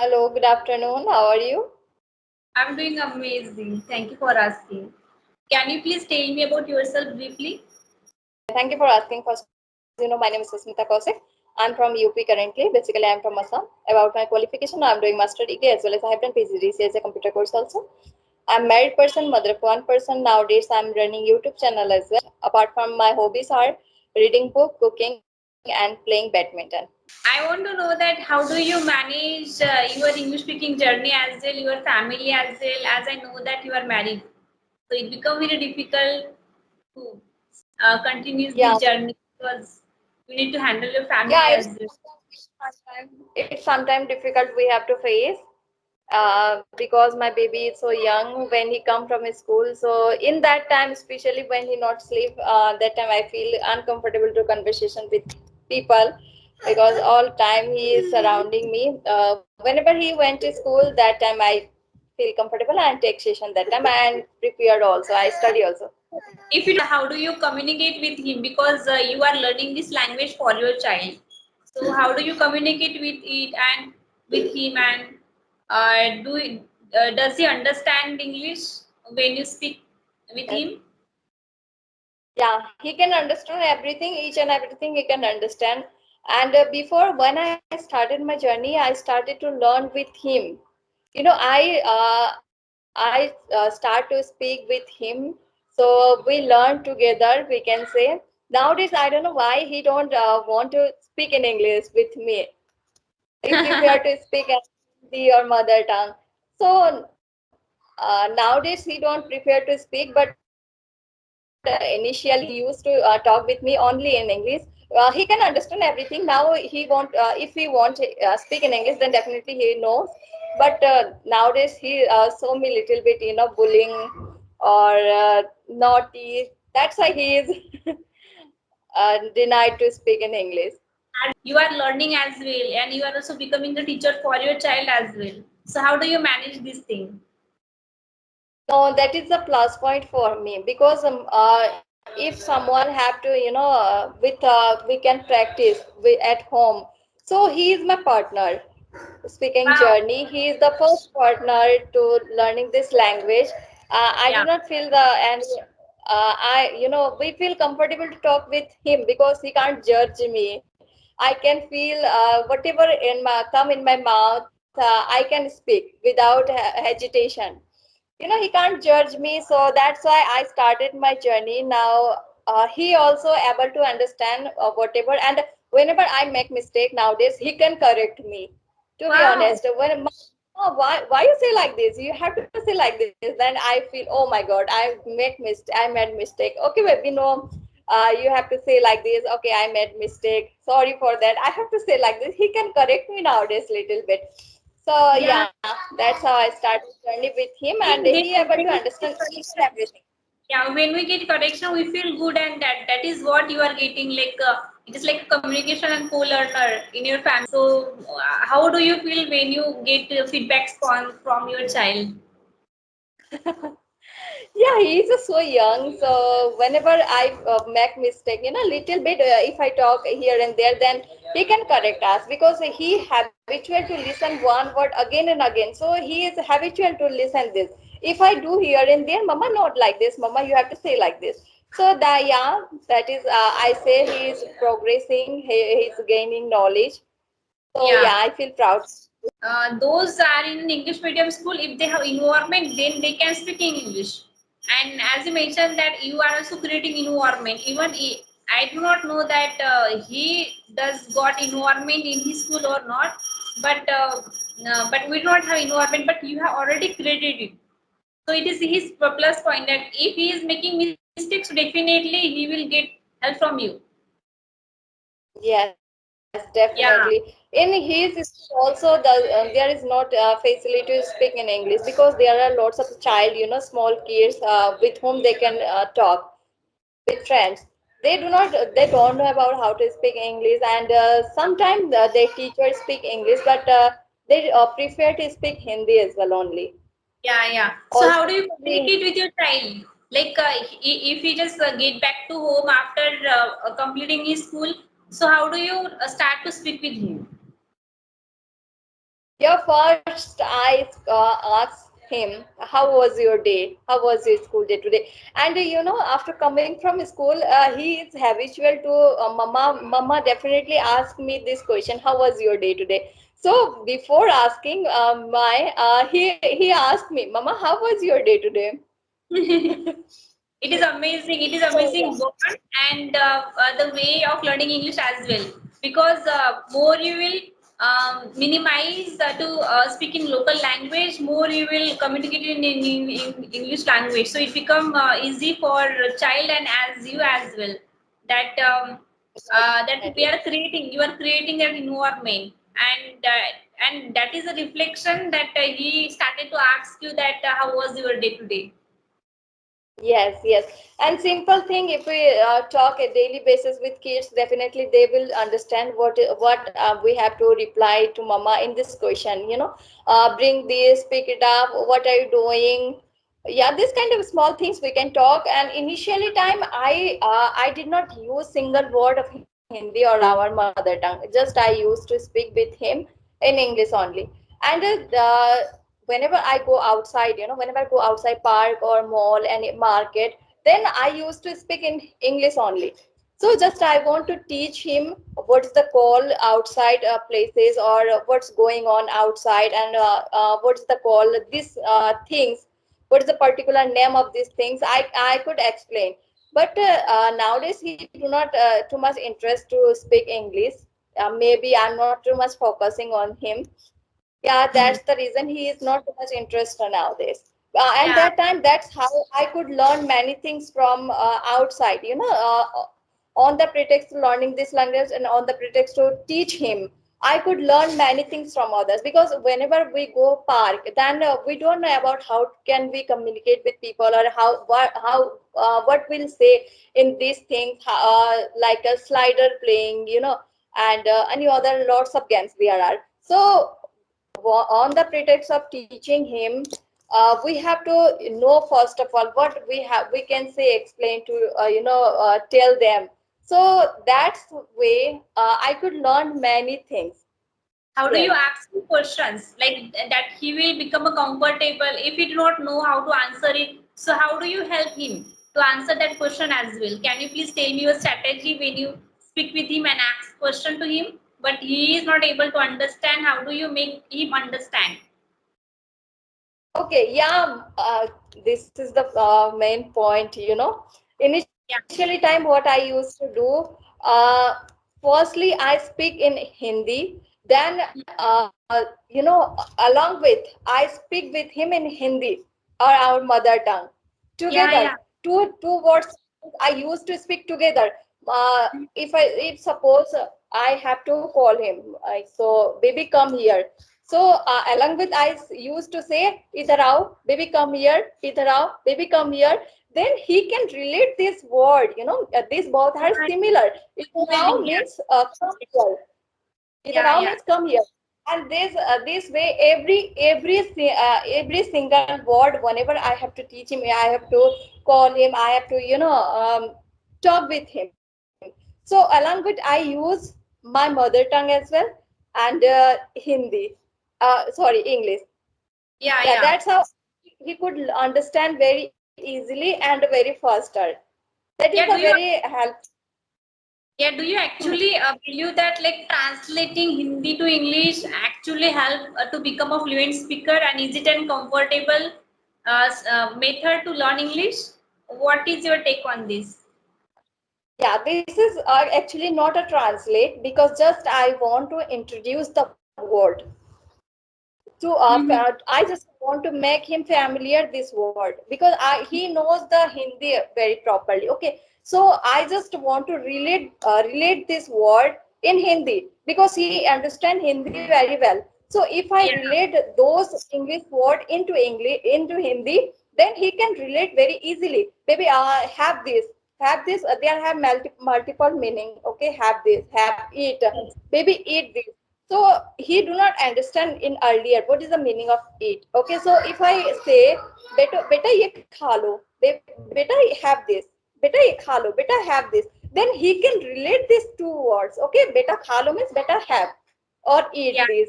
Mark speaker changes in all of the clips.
Speaker 1: Hello, good afternoon. How are you?
Speaker 2: I'm doing amazing. Thank you for asking. Can you please tell me about yourself briefly?
Speaker 1: Thank you for asking. First, my name is Susmita Kaushik. I'm from UP currently. Basically, I'm from Assam. About my qualification, I'm doing master degree as well as I have done PGDC as a computer course also. I'm married person, mother of one person. Nowadays, I'm running YouTube channel as well. Apart from my hobbies are reading book, cooking, and playing badminton.
Speaker 2: I want to know that how do you manage your English speaking journey as well, your family as well, as I know that you are married. So it becomes very difficult to continue
Speaker 1: Yeah,
Speaker 2: this journey because you need to handle your family
Speaker 1: yeah.
Speaker 2: as well.
Speaker 1: It's sometimes difficult we have to face. Because my baby is so young when he come from his school, so in that time, especially when he not sleep, that time I feel uncomfortable to conversation with people, because all time he is surrounding me. Whenever he went to school, that time I feel comfortable and take session that time and prepared also, I study also.
Speaker 2: If you how do you communicate with him because you are learning this language for your child, so how do you communicate with it and with him and does he understand English when you speak with
Speaker 1: Yes.
Speaker 2: him?
Speaker 1: Yeah, he can understand everything, each and everything he can understand. And before, when I started my journey, I started to learn with him. I start to speak with him, so we learn together, we can say. Nowadays, I don't know why he don't want to speak in English with me. He prefer to speak in Hindi or mother tongue. So nowadays he don't prefer to speak, but initially he used to talk with me only in English. He can understand everything. Now he want, if he want speak in English, then definitely he knows. But nowadays he show me little bit, bullying or naughty. That's why he is denied to speak in English.
Speaker 2: You are learning as well and you are also becoming the teacher for your child as well, so how do you manage this thing?
Speaker 1: No, that is a plus point for me, because if someone have to, with we can practice at home. So he is my partner. Speaking
Speaker 2: Wow.
Speaker 1: journey, he is the first partner to learning this language. I do
Speaker 2: Yeah.
Speaker 1: not feel the and we feel comfortable to talk with him because he can't judge me. I can feel whatever in my come in my mouth. I can speak without hesitation. He can't judge me, so that's why I started my journey. Now he also able to understand whatever, and whenever I make mistake nowadays, he can correct me. To be
Speaker 2: Wow.
Speaker 1: honest, oh, why you say like this, you have to say like this, then I feel, oh my god, I made mistake. Okay, baby, no, you have to say like this. Okay, I made mistake, sorry for that, I have to say like this. He can correct me nowadays little bit. So
Speaker 2: Yeah.
Speaker 1: yeah, that's how I started journey with him, and
Speaker 2: When
Speaker 1: he able to
Speaker 2: when we
Speaker 1: understand
Speaker 2: get
Speaker 1: each and
Speaker 2: correction,
Speaker 1: everything.
Speaker 2: yeah, when we get correction, we feel good, and that is what you are getting. Like it is like a communication and co-learner in your family. So, how do you feel when you get feedbacks from your child?
Speaker 1: Yeah, he's so young, so whenever I make mistake, little bit, if I talk here and there, then he can correct us, because he habitual to listen one word again and again. So he is habitual to listen this. If I do here and there, mama, not like this, mama, you have to say like this. So that, yeah, that is, I say he is progressing, he's gaining knowledge. So yeah,
Speaker 2: Yeah.
Speaker 1: I feel proud.
Speaker 2: Those are in English medium school. If they have environment, then they can speak in English. And as you mentioned that you are also creating environment. I do not know that he does got environment in his school or not. But no, but we do not have environment. But you have already created it. So it is his plus point that if he is making mistakes, definitely he will get help from you.
Speaker 1: Yes,
Speaker 2: Yeah.
Speaker 1: definitely. In his school also, there is not facility to speak in English, because there are lots of child, small kids with whom they can talk with friends. They don't know about how to speak English, and sometimes their teachers speak English, but they prefer to speak Hindi as well only.
Speaker 2: Yeah, yeah. So how
Speaker 1: Also,
Speaker 2: do you communicate with your child? Like if he just get back to home after completing his school, so how do you start to speak with him?
Speaker 1: Yeah, first I asked him, "How was your day? How was your school day today?" And after coming from school, he is habitual to "Mama, Mama definitely asked me this question. How was your day today?" So before asking he asked me, "Mama, how was your day today?"
Speaker 2: It is amazing. It is
Speaker 1: So
Speaker 2: amazing bond and the way of learning English as well. Because more you will minimize to speak in local language, more you will communicate in English language. So it become easy for child and as you as well. That that we
Speaker 1: definitely.
Speaker 2: are creating. You are creating an environment, and that is a reflection that he started to ask you that how was your day today.
Speaker 1: Yes, yes. And simple thing, if we talk a daily basis with kids, definitely they will understand what we have to reply to mama in this question. Bring this, pick it up. What are you doing? Yeah, this kind of small things we can talk. And initially time, I did not use single word of Hindi or our mother tongue. Just I used to speak with him in English only. And whenever I go outside, whenever I go outside park or mall and market, then I used to speak in English only. So just I want to teach him what's the call outside places, or what's going on outside, and what's the call these things, what's the particular name of these things. I could explain. But nowadays he do not too much interest to speak English. Maybe I'm not too much focusing on him. Yeah,
Speaker 2: Hmm.
Speaker 1: that's the reason he is not too much interested nowadays. And
Speaker 2: Yeah.
Speaker 1: that time, that's how I could learn many things from outside. On the pretext to learning this language and on the pretext to teach him, I could learn many things from others, because whenever we go park, then we don't know about how can we communicate with people, or what we'll say in these things, like a slider playing, and any other lots of games there are. So on the pretext of teaching him, we have to know first of all what we can say, explain to tell them. So that's the way I could learn many things.
Speaker 2: How do you
Speaker 1: Yes.
Speaker 2: ask him questions like that he will become a comfortable if he do not know how to answer it? So how do you help him to answer that question as well? Can you please tell me your strategy when you speak with him and ask question to him, but he is not able to understand? How do you make him understand?
Speaker 1: Okay, yeah, this is the main point.
Speaker 2: Yeah,
Speaker 1: Initially, time what I used to do, uh, firstly, I speak in Hindi. Then, along with, I speak with him in Hindi, or our mother tongue.
Speaker 2: yeah,
Speaker 1: Together,
Speaker 2: yeah.
Speaker 1: two words I used to speak together. If suppose I have to call him, so baby come here. So along with used to say idhar aao, baby come here, idhar aao, baby come here. Then he can relate this word. These both are
Speaker 2: Yeah,
Speaker 1: similar. Idhar aao
Speaker 2: spelling, yeah,
Speaker 1: means come here. Either
Speaker 2: yeah,
Speaker 1: now
Speaker 2: yeah,
Speaker 1: means come here. And this way, every single word, whenever I have to teach him, I have to call him, I have to talk with him. So along with, I use my mother tongue as well, and Hindi, sorry, English.
Speaker 2: yeah,
Speaker 1: Yeah,
Speaker 2: yeah.
Speaker 1: that's how he could understand very easily and very faster. That is the
Speaker 2: Yeah, do
Speaker 1: very
Speaker 2: you
Speaker 1: help.
Speaker 2: Yeah, do you actually believe that like translating Hindi to English actually help to become a fluent speaker, and is it a comfortable method to learn English? What is your take on this?
Speaker 1: Yeah, this is actually not a translate, because just I want to introduce the word to
Speaker 2: Mm-hmm.
Speaker 1: I just want to make him familiar this word, because he knows the Hindi very properly. Okay, so I just want to relate this word in Hindi, because he understand Hindi very well. So if I
Speaker 2: Yeah,
Speaker 1: relate those English word into Hindi, then he can relate very easily. Maybe have this. They have multiple meaning. Okay, have this, have it,
Speaker 2: yes,
Speaker 1: baby eat this. So he do not understand in earlier what is the meaning of eat. Okay, so if I say beta ye kha lo, beta have this, beta ye kha lo, beta have this, then he can relate these two words. Okay, beta kha lo means beta have, or eat
Speaker 2: yeah,
Speaker 1: this,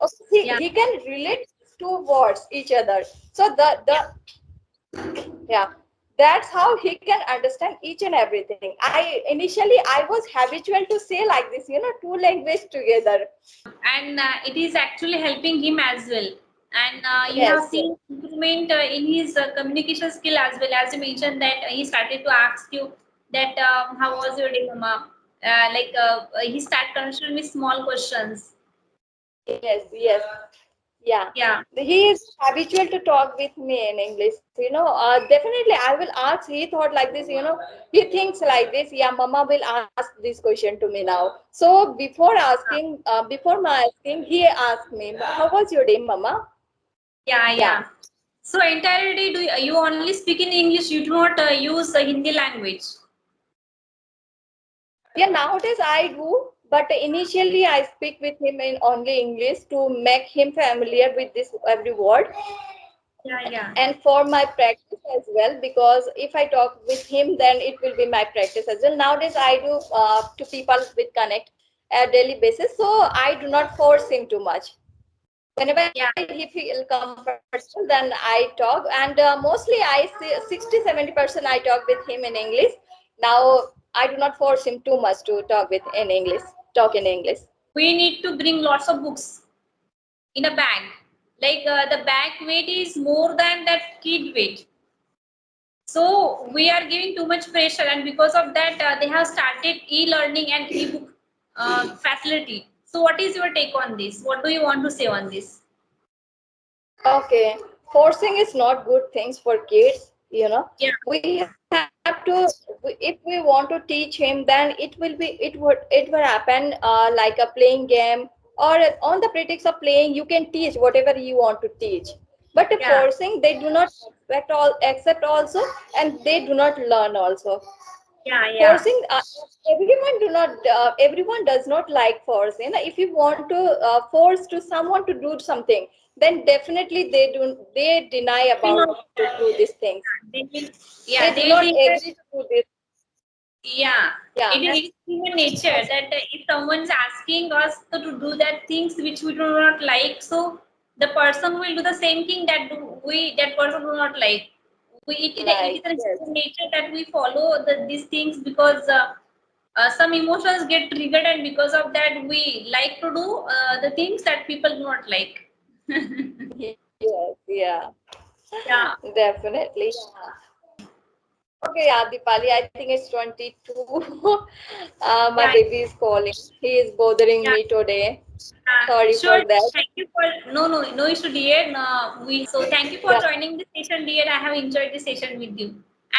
Speaker 1: Okay,
Speaker 2: Yeah,
Speaker 1: he can relate two words each other. So yeah, that's how he can understand each and everything. I was habitual to say like this, two language together.
Speaker 2: and it is actually helping him as well. And you have
Speaker 1: Yes, yes.
Speaker 2: seen improvement in his communication skill as well, as you mentioned that he started to ask you that how was your day, mama? He started answering me small questions.
Speaker 1: Yes, yes. Yeah.
Speaker 2: Yeah,
Speaker 1: He is habitual to talk with me in English. Definitely I will ask. He thought like this, he thinks like this. Yeah, Mama will ask this question to me now. So before my asking, he asked me, how was your day, Mama?
Speaker 2: yeah,
Speaker 1: Yeah.
Speaker 2: yeah. So entirely, do you only speak in English? You do not use Hindi language.
Speaker 1: Yeah, nowadays I do, but initially I speak with him in only English to make him familiar with this every word.
Speaker 2: Yeah, yeah.
Speaker 1: And for my practice as well, because if I talk with him, then it will be my practice as well. Nowadays I do to people with connect a daily basis, so I do not force him too much. Whenever
Speaker 2: Yeah,
Speaker 1: he feel comfortable, then I talk, and mostly I see 60-70% I talk with him in English. Now I do not force him too much to talk with in English, talk in English.
Speaker 2: we need to bring lots of books in a bag. Like the bag weight is more than that kid weight. So we are giving too much pressure, and because of that, they have started e-learning and e-book facility. So what is your take on this? What do you want to say on this?
Speaker 1: Okay, forcing is not good things for kids.
Speaker 2: Yeah,
Speaker 1: We have to. If we want to teach him, then it will happen like a playing game, or on the pretext of playing, you can teach whatever you want to teach. But the
Speaker 2: yeah,
Speaker 1: forcing, they do not accept also, and they do not learn also.
Speaker 2: yeah, yeah.
Speaker 1: Forcing, everyone does not like forcing. If you want to force to someone to do something, then definitely they deny
Speaker 2: You
Speaker 1: about
Speaker 2: know,
Speaker 1: to do these things.
Speaker 2: they will,
Speaker 1: They
Speaker 2: yeah,
Speaker 1: do
Speaker 2: they will
Speaker 1: not
Speaker 2: think that,
Speaker 1: agree to do this.
Speaker 2: yeah,
Speaker 1: Yeah,
Speaker 2: it is human nature that if someone's asking us to do that things which we do not like, so the person will do the same thing that person do not like. It is
Speaker 1: like
Speaker 2: a
Speaker 1: yes,
Speaker 2: human nature that we follow these things because some emotions get triggered, and because of that we like to do the things that people do not like.
Speaker 1: yes, yeah,
Speaker 2: Yeah,
Speaker 1: definitely. Okay, yeah, Dipali, I think it's 22. My
Speaker 2: yeah,
Speaker 1: baby is calling. He is bothering
Speaker 2: yeah.
Speaker 1: me today. Sorry
Speaker 2: Sure.
Speaker 1: for that.
Speaker 2: Thank you for no issue, dear. No, we so thank you for
Speaker 1: Yeah.
Speaker 2: joining this session, dear. I have enjoyed this session with you.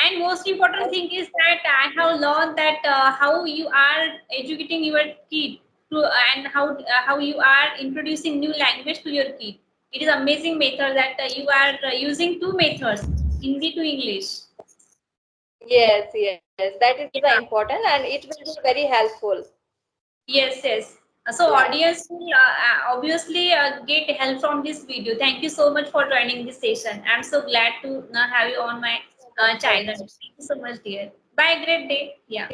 Speaker 2: And most important thing is that I have learned that how you are educating your kid to, and how you are introducing new language to your kid. It is amazing method that you are using two methods, Hindi to English.
Speaker 1: Yes, yes, that is the
Speaker 2: Yeah.
Speaker 1: important, and it will be very helpful.
Speaker 2: Yes, yes. So
Speaker 1: Yeah.
Speaker 2: audience will obviously get help from this video. Thank you so much for joining this session. I'm so glad to have you on my
Speaker 1: So
Speaker 2: channel.
Speaker 1: much.
Speaker 2: Thank you so much, dear. Bye. Great day. Yeah.